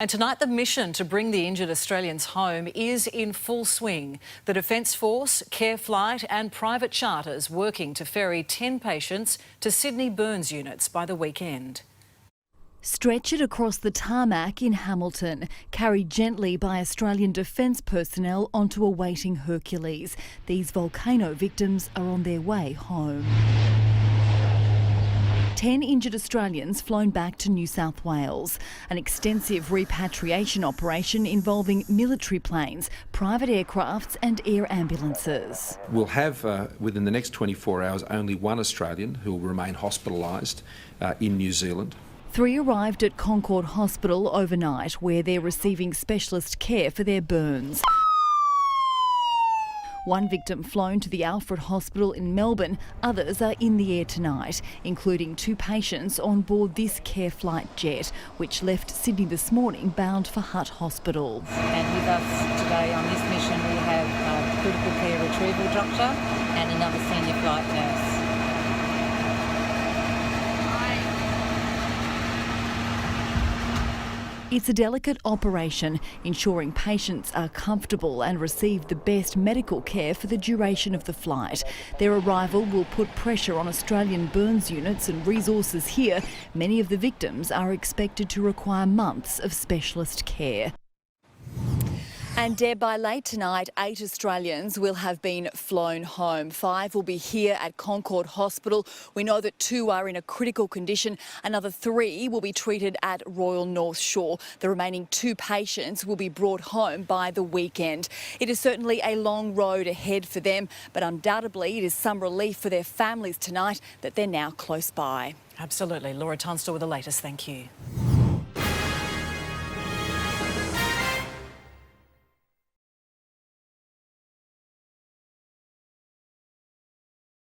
And tonight, the mission to bring the injured Australians home is in full swing. The Defence Force, Care Flight and private charters working to ferry 10 patients to Sydney burns units by the weekend. Stretchered across the tarmac in Hamilton, carried gently by Australian Defence personnel onto a waiting Hercules. These volcano victims are on their way home. 10 injured Australians flown back to New South Wales. An extensive repatriation operation involving military planes, private aircrafts and air ambulances. We'll have, within the next 24 hours, only one Australian who will remain hospitalised in New Zealand. 3 arrived at Concord Hospital overnight, where they're receiving specialist care for their burns. One victim flown to the Alfred Hospital in Melbourne. Others are in the air tonight, including 2 patients on board this Care Flight jet, which left Sydney this morning bound for Hutt Hospital. And with us today on this mission we have a critical care retrieval doctor and another senior flight nurse. It's a delicate operation, ensuring patients are comfortable and receive the best medical care for the duration of the flight. Their arrival will put pressure on Australian burns units and resources here. Many of the victims are expected to require months of specialist care. And Deb, by late tonight, 8 Australians will have been flown home. 5 will be here at Concord Hospital. We know that 2 are in a critical condition. Another 3 will be treated at Royal North Shore. The remaining 2 patients will be brought home by the weekend. It is certainly a long road ahead for them, but undoubtedly it is some relief for their families tonight that they're now close by. Absolutely. Laura Tunstall with the latest. Thank you.